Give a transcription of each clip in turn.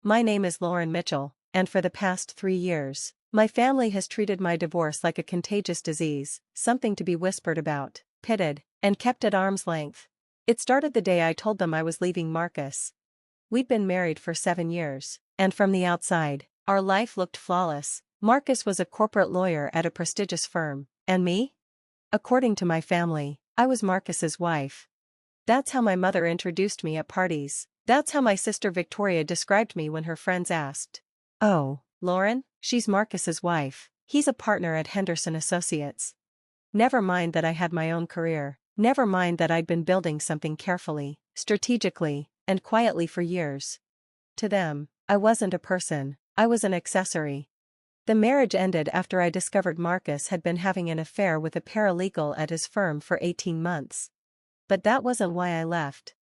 My name is Lauren Mitchell, and for the past 3 years, my family has treated my divorce like a contagious disease, something to be whispered about, pitied, and kept at arm's length. It started the day I told them I was leaving Marcus. We'd been married for 7 years, and from the outside, our life looked flawless. Marcus was a corporate lawyer at a prestigious firm, and me? According to my family, I was Marcus's wife. That's how my mother introduced me at parties. That's how my sister Victoria described me when her friends asked. "Oh, Lauren, she's Marcus's wife. He's a partner at Henderson Associates." Never mind that I had my own career. Never mind that I'd been building something carefully, strategically, and quietly for years. To them, I wasn't a person, I was an accessory. The marriage ended after I discovered Marcus had been having an affair with a paralegal at his firm for 18 months. But that wasn't why I left.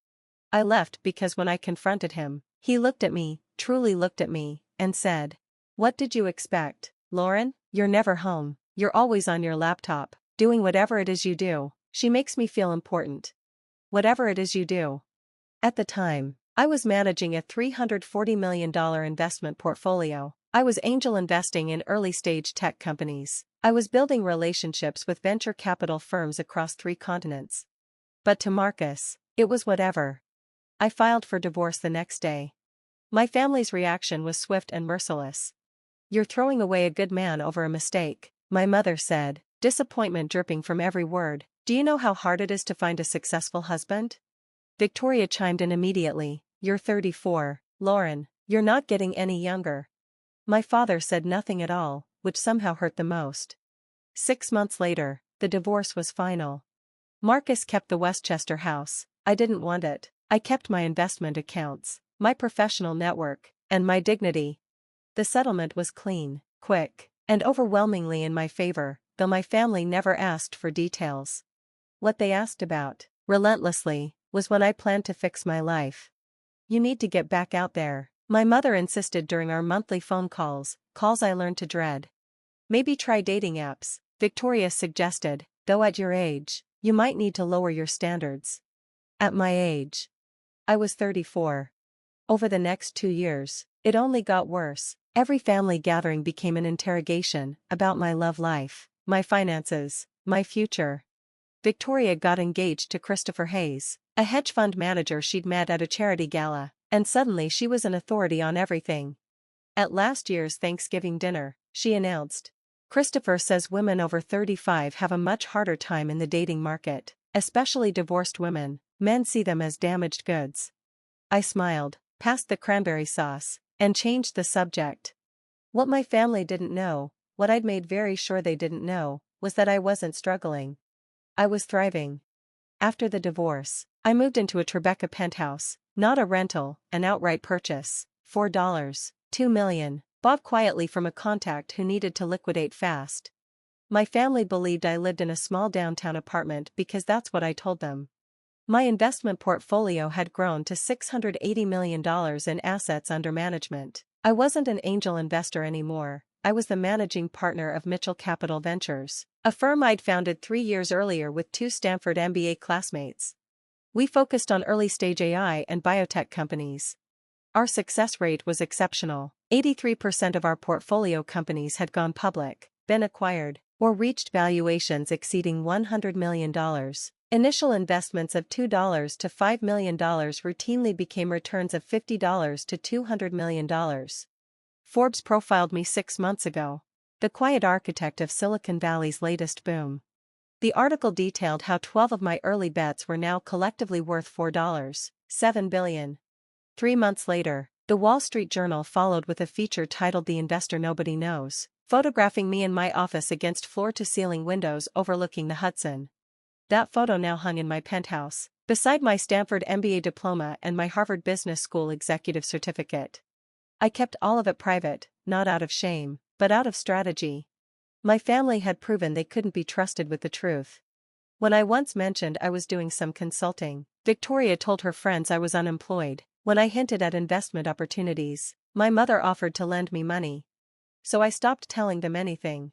I left because when I confronted him, he looked at me, truly looked at me, and said, "What did you expect, Lauren? You're never home, you're always on your laptop, doing whatever it is you do. She makes me feel important. Whatever it is you do." At the time, I was managing a $340 million investment portfolio. I was angel investing in early-stage tech companies. I was building relationships with venture capital firms across 3 continents. But to Marcus, it was whatever. I filed for divorce the next day. My family's reaction was swift and merciless. "You're throwing away a good man over a mistake," my mother said, disappointment dripping from every word. "Do you know how hard it is to find a successful husband?" Victoria chimed in immediately, "You're 34, Lauren, you're not getting any younger." My father said nothing at all, which somehow hurt the most. 6 months later, the divorce was final. Marcus kept the Westchester house. I didn't want it. I kept my investment accounts, my professional network, and my dignity. The settlement was clean, quick, and overwhelmingly in my favor, though my family never asked for details. What they asked about, relentlessly, was when I planned to fix my life. "You need to get back out there," my mother insisted during our monthly phone calls I learned to dread. "Maybe try dating apps," Victoria suggested, "though at your age, you might need to lower your standards." At my age, I was 34. Over the next 2 years, it only got worse. Every family gathering became an interrogation about my love life, my finances, my future. Victoria got engaged to Christopher Hayes, a hedge fund manager she'd met at a charity gala, and suddenly she was an authority on everything. At last year's Thanksgiving dinner, she announced, "Christopher says women over 35 have a much harder time in the dating market, especially divorced women. Men see them as damaged goods." I smiled, passed the cranberry sauce, and changed the subject. What my family didn't know, what I'd made very sure they didn't know, was that I wasn't struggling. I was thriving. After the divorce, I moved into a Tribeca penthouse, not a rental, an outright purchase, $4, $2 million, bought quietly from a contact who needed to liquidate fast. My family believed I lived in a small downtown apartment because that's what I told them. My investment portfolio had grown to $680 million in assets under management. I wasn't an angel investor anymore, I was the managing partner of Mitchell Capital Ventures, a firm I'd founded 3 years earlier with 2 Stanford MBA classmates. We focused on early-stage AI and biotech companies. Our success rate was exceptional. 83% of our portfolio companies had gone public, been acquired, or reached valuations exceeding $100 million. Initial investments of $2 to $5 million routinely became returns of $50 to $200 million. Forbes profiled me 6 months ago. The quiet architect of Silicon Valley's latest boom. The article detailed how 12 of my early bets were now collectively worth $4.7 billion. 3 months later, the Wall Street Journal followed with a feature titled "The Investor Nobody Knows," photographing me in my office against floor-to-ceiling windows overlooking the Hudson. That photo now hung in my penthouse, beside my Stanford MBA diploma and my Harvard Business School executive certificate. I kept all of it private, not out of shame, but out of strategy. My family had proven they couldn't be trusted with the truth. When I once mentioned I was doing some consulting, Victoria told her friends I was unemployed. When I hinted at investment opportunities, my mother offered to lend me money. So I stopped telling them anything.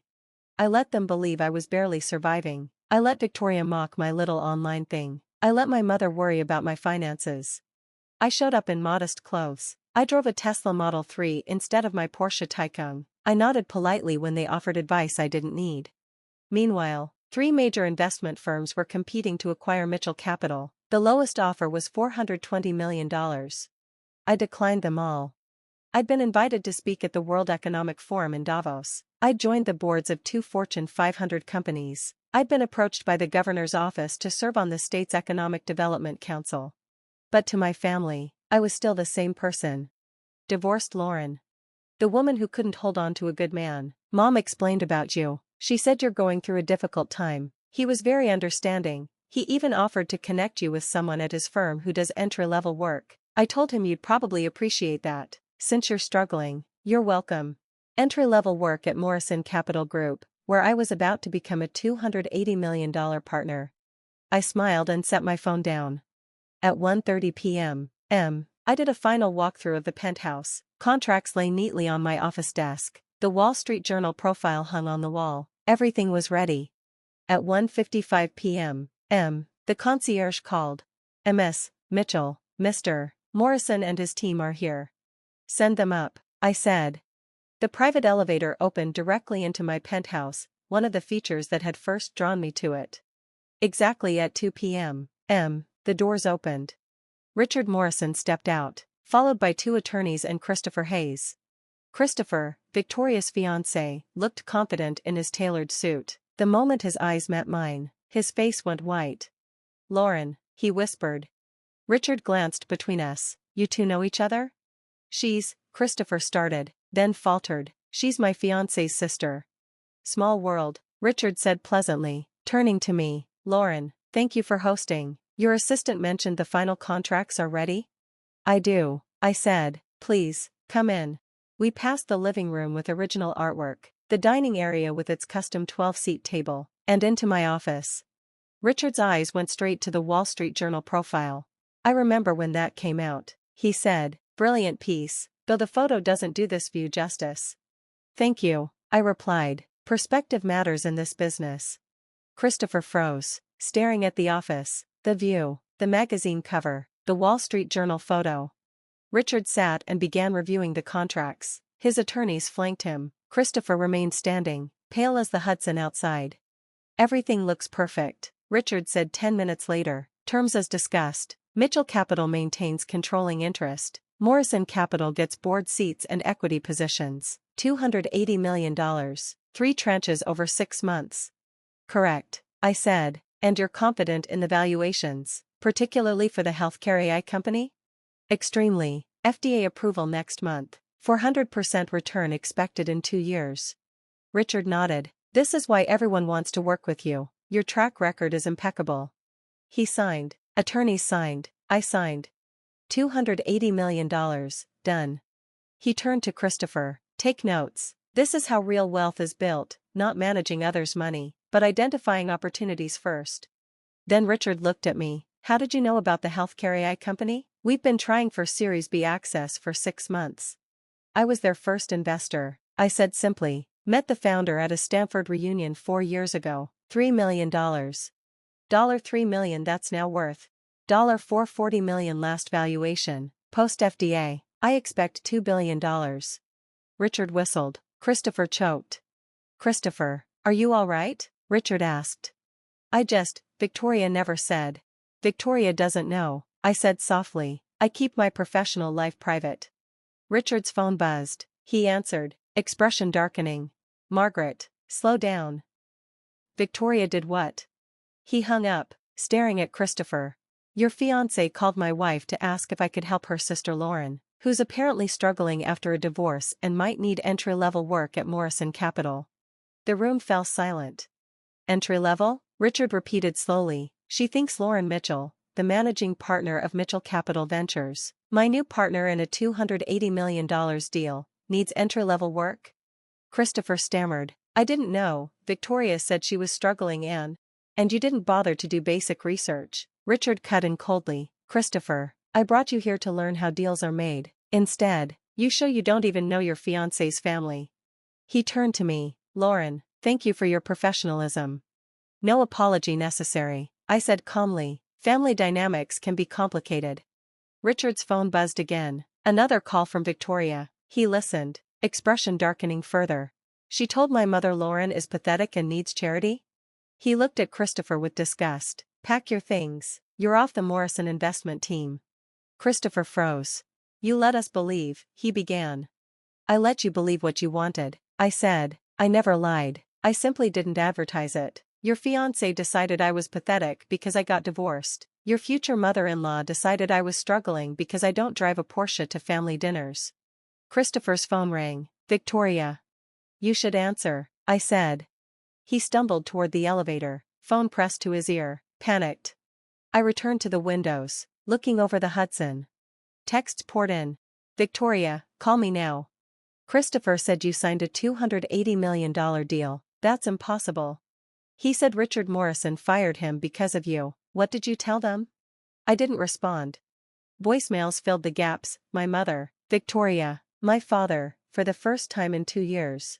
I let them believe I was barely surviving. I let Victoria mock my little online thing. I let my mother worry about my finances. I showed up in modest clothes, I drove a Tesla Model 3 instead of my Porsche Taycan. I nodded politely when they offered advice I didn't need. Meanwhile, 3 major investment firms were competing to acquire Mitchell Capital. The lowest offer was $420 million. I declined them all. I'd been invited to speak at the World Economic Forum in Davos. I'd joined the boards of 2 Fortune 500 companies. I'd been approached by the governor's office to serve on the state's Economic Development Council. But to my family, I was still the same person. Divorced Lauren. The woman who couldn't hold on to a good man. Mom explained about you. She said you're going through a difficult time. He was very understanding. He even offered to connect you with someone at his firm who does entry-level work. I told him you'd probably appreciate that. Since you're struggling, you're welcome. Entry-level work at Morrison Capital Group, where I was about to become a $280 million partner. I smiled and set my phone down. At 1:30 p.m., I did a final walkthrough of the penthouse. Contracts lay neatly on my office desk. The Wall Street Journal profile hung on the wall. Everything was ready. At 1:55 p.m., the concierge called. Ms. Mitchell, Mr. Morrison and his team are here. Send them up, I said. The private elevator opened directly into my penthouse, one of the features that had first drawn me to it. Exactly at 2 p.m., the doors opened. Richard Morrison stepped out, followed by 2 attorneys and Christopher Hayes. Christopher, Victoria's fiancé, looked confident in his tailored suit. The moment his eyes met mine, his face went white. Lauren, he whispered. Richard glanced between us. You two know each other? Christopher started, then faltered. She's my fiancé's sister. Small world, Richard said pleasantly, turning to me. Lauren, thank you for hosting. Your assistant mentioned the final contracts are ready? I do, I said. Please, come in. We passed the living room with original artwork, the dining area with its custom 12-seat table, and into my office. Richard's eyes went straight to the Wall Street Journal profile. I remember when that came out, he said. Brilliant piece, though the photo doesn't do this view justice. Thank you, I replied. Perspective matters in this business. Christopher froze, staring at the office, the view, the magazine cover, the Wall Street Journal photo. Richard sat and began reviewing the contracts. His attorneys flanked him. Christopher remained standing, pale as the Hudson outside. Everything looks perfect, Richard said 10 minutes later. Terms as discussed. Mitchell Capital maintains controlling interest. Morrison Capital gets board seats and equity positions. $280 million. 3 tranches over 6 months. Correct, I said. And you're confident in the valuations, particularly for the healthcare AI company? Extremely. FDA approval next month. 400% return expected in 2 years. Richard nodded. This is why everyone wants to work with you. Your track record is impeccable. He signed. Attorneys signed. I signed. $280 million, done. He turned to Christopher. Take notes. This is how real wealth is built, not managing others' money, but identifying opportunities first. Then Richard looked at me. How did you know about the healthcare AI company? We've been trying for Series B access for 6 months. I was their first investor, I said simply. Met the founder at a Stanford reunion 4 years ago. $3 million. $3 million that's now worth. $440 million last valuation, post-FDA, I expect $2 billion. Richard whistled. Christopher choked. Christopher, are you all right? Richard asked. Victoria never said. Victoria doesn't know, I said softly. I keep my professional life private. Richard's phone buzzed. He answered, expression darkening. Margaret, slow down. Victoria did what? He hung up, staring at Christopher. Your fiancé called my wife to ask if I could help her sister Lauren, who's apparently struggling after a divorce and might need entry-level work at Morrison Capital. The room fell silent. Entry-level? Richard repeated slowly. She thinks Lauren Mitchell, the managing partner of Mitchell Capital Ventures, my new partner in a $280 million deal, needs entry-level work? Christopher stammered. I didn't know. Victoria said she was struggling and you didn't bother to do basic research. Richard cut in coldly. Christopher, I brought you here to learn how deals are made. Instead, you show you don't even know your fiancé's family. He turned to me. Lauren, thank you for your professionalism. No apology necessary, I said calmly. Family dynamics can be complicated. Richard's phone buzzed again. Another call from Victoria. He listened, expression darkening further. She told my mother Lauren is pathetic and needs charity? He looked at Christopher with disgust. Pack your things, you're off the Morrison investment team. Christopher froze. You let us believe, he began. I let you believe what you wanted, I said. I never lied, I simply didn't advertise it. Your fiancé decided I was pathetic because I got divorced. Your future mother-in-law decided I was struggling because I don't drive a Porsche to family dinners. Christopher's phone rang. Victoria. You should answer, I said. He stumbled toward the elevator, phone pressed to his ear, panicked. I returned to the windows, looking over the Hudson. Texts poured in. Victoria, call me now. Christopher said you signed a $280 million deal. That's impossible. He said Richard Morrison fired him because of you. What did you tell them? I didn't respond. Voicemails filled the gaps. My mother, Victoria, my father, for the first time in 2 years.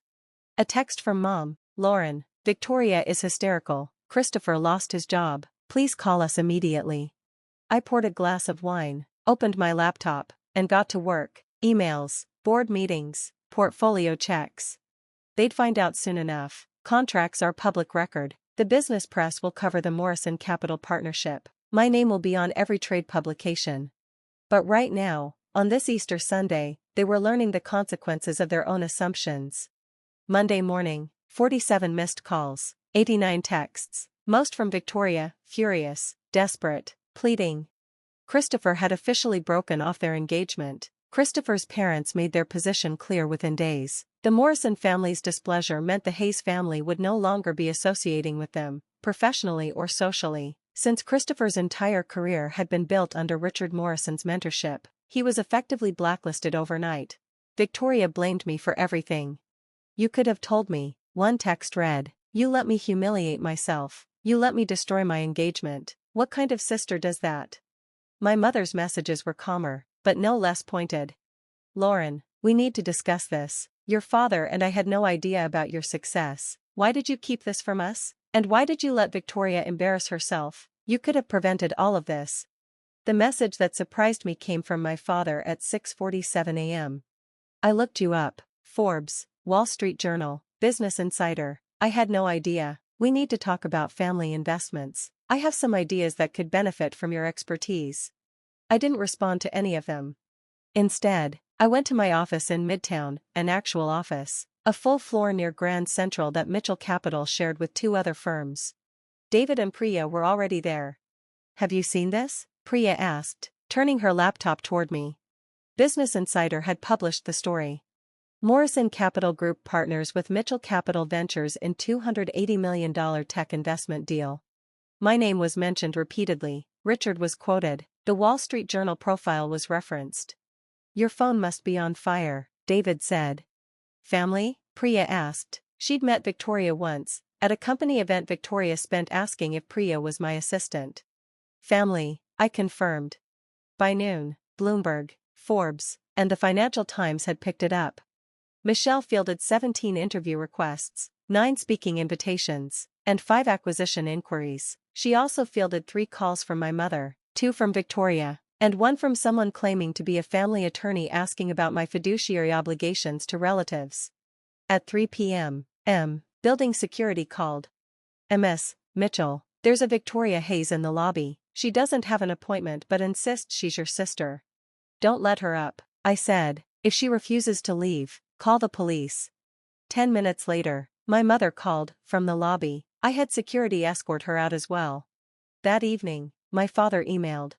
A text from Mom, Lauren, Victoria is hysterical. Christopher lost his job. Please call us immediately. I poured a glass of wine, opened my laptop, and got to work. Emails, board meetings, portfolio checks. They'd find out soon enough. Contracts are public record. The business press will cover the Morrison Capital Partnership. My name will be on every trade publication. But right now, on this Easter Sunday, they were learning the consequences of their own assumptions. Monday morning, 47 missed calls, 89 texts, most from Victoria, furious, desperate, pleading. Christopher had officially broken off their engagement. Christopher's parents made their position clear within days. The Morrison family's displeasure meant the Hayes family would no longer be associating with them, professionally or socially. Since Christopher's entire career had been built under Richard Morrison's mentorship, he was effectively blacklisted overnight. Victoria blamed me for everything. You could have told me, one text read. You let me humiliate myself. You let me destroy my engagement. What kind of sister does that? My mother's messages were calmer, but no less pointed. Lauren, we need to discuss this. Your father and I had no idea about your success. Why did you keep this from us? And why did you let Victoria embarrass herself? You could have prevented all of this. The message that surprised me came from my father at 6:47 a.m. I looked you up. Forbes, Wall Street Journal, Business Insider. I had no idea. We need to talk about family investments. I have some ideas that could benefit from your expertise. I didn't respond to any of them. Instead, I went to my office in Midtown, an actual office, a full floor near Grand Central that Mitchell Capital shared with 2 other firms. David and Priya were already there. Have you seen this? Priya asked, turning her laptop toward me. Business Insider had published the story. Morrison Capital Group partners with Mitchell Capital Ventures in $280 million tech investment deal. My name was mentioned repeatedly. Richard was quoted. The Wall Street Journal profile was referenced. Your phone must be on fire, David said. Family? Priya asked. She'd met Victoria once. At a company event Victoria spent asking if Priya was my assistant. Family, I confirmed. By noon, Bloomberg, Forbes, and the Financial Times had picked it up. Michelle fielded 17 interview requests, 9 speaking invitations, and 5 acquisition inquiries. She also fielded 3 calls from my mother, 2 from Victoria, and 1 from someone claiming to be a family attorney asking about my fiduciary obligations to relatives. At 3 p.m., building security called. Ms. Mitchell, there's a Victoria Hayes in the lobby. She doesn't have an appointment but insists she's your sister. Don't let her up, I said. If she refuses to leave, call the police. 10 minutes later, my mother called, from the lobby. I had security escort her out as well. That evening, my father emailed.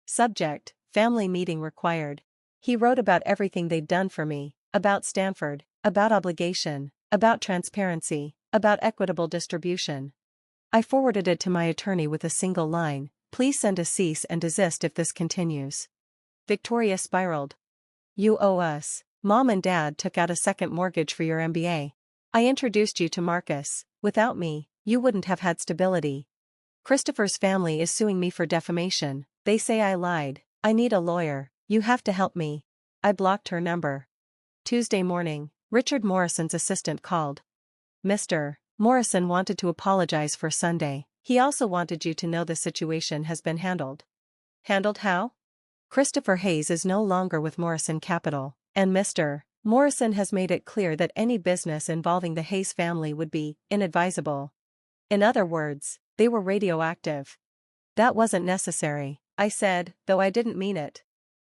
Subject, family meeting required. He wrote about everything they'd done for me, about Stanford, about obligation, about transparency, about equitable distribution. I forwarded it to my attorney with a single line. Please send a cease and desist if this continues. Victoria spiraled. You owe us. Mom and Dad took out a second mortgage for your MBA. I introduced you to Marcus. Without me, you wouldn't have had stability. Christopher's family is suing me for defamation. They say I lied. I need a lawyer. You have to help me. I blocked her number. Tuesday morning, Richard Morrison's assistant called. Mr. Morrison wanted to apologize for Sunday. He also wanted you to know the situation has been handled. Handled how? Christopher Hayes is no longer with Morrison Capital, and Mr. Morrison has made it clear that any business involving the Hayes family would be inadvisable. In other words, they were radioactive. That wasn't necessary, I said, though I didn't mean it.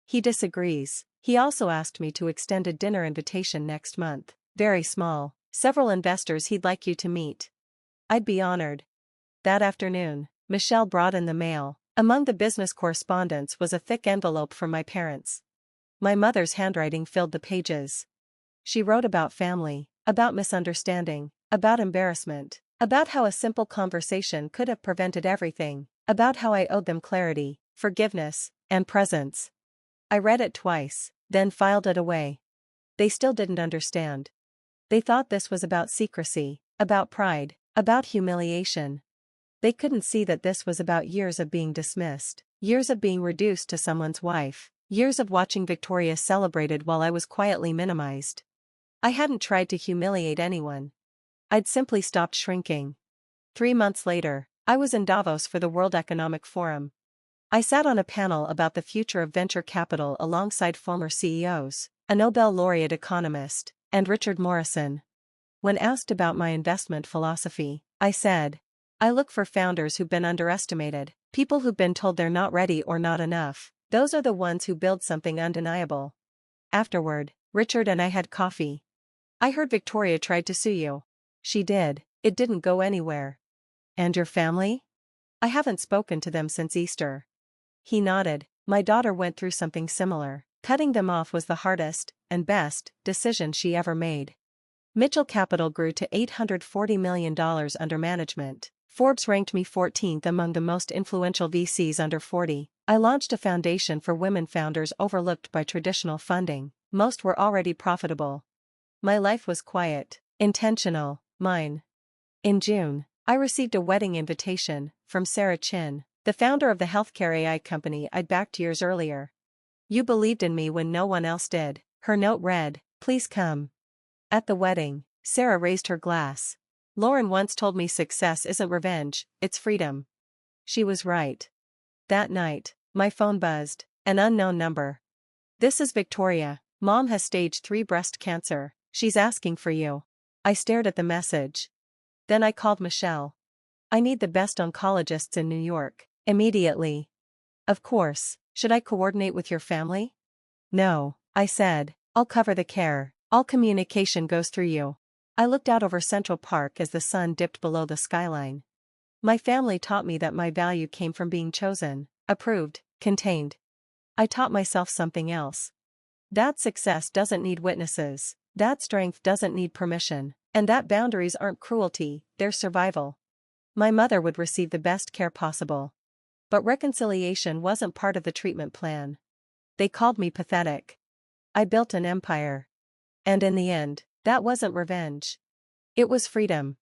He disagrees. He also asked me to extend a dinner invitation next month, very small, several investors he'd like you to meet. I'd be honored. That afternoon, Michelle brought in the mail. Among the business correspondence was a thick envelope from my parents. My mother's handwriting filled the pages. She wrote about family, about misunderstanding, about embarrassment, about how a simple conversation could have prevented everything, about how I owed them clarity, forgiveness, and presence. I read it twice, then filed it away. They still didn't understand. They thought this was about secrecy, about pride, about humiliation. They couldn't see that this was about years of being dismissed, years of being reduced to someone's wife, years of watching Victoria celebrated while I was quietly minimized. I hadn't tried to humiliate anyone. I'd simply stopped shrinking. 3 months later, I was in Davos for the World Economic Forum. I sat on a panel about the future of venture capital alongside former CEOs, a Nobel laureate economist, and Richard Morrison. When asked about my investment philosophy, I said, I look for founders who've been underestimated, people who've been told they're not ready or not enough. Those are the ones who build something undeniable. Afterward, Richard and I had coffee. I heard Victoria tried to sue you. She did. It didn't go anywhere. And your family? I haven't spoken to them since Easter. He nodded. My daughter went through something similar. Cutting them off was the hardest and best decision she ever made. Mitchell Capital grew to $840 million under management. Forbes ranked me 14th among the most influential VCs under 40. I launched a foundation for women founders overlooked by traditional funding. Most were already profitable. My life was quiet, intentional, mine. In June, I received a wedding invitation from Sarah Chin, the founder of the healthcare AI company I'd backed years earlier. You believed in me when no one else did. Her note read, please come. At the wedding, Sarah raised her glass. Lauren once told me success isn't revenge, it's freedom. She was right. That night, my phone buzzed, an unknown number. This is Victoria. Mom has stage 3 breast cancer. She's asking for you. I stared at the message. Then I called Michelle. I need the best oncologists in New York, immediately. Of course, should I coordinate with your family? No, I said, I'll cover the care. All communication goes through you. I looked out over Central Park as the sun dipped below the skyline. My family taught me that my value came from being chosen, approved, contained. I taught myself something else. That success doesn't need witnesses, that strength doesn't need permission, and that boundaries aren't cruelty, they're survival. My mother would receive the best care possible. But reconciliation wasn't part of the treatment plan. They called me pathetic. I built an empire. And in the end, that wasn't revenge. It was freedom.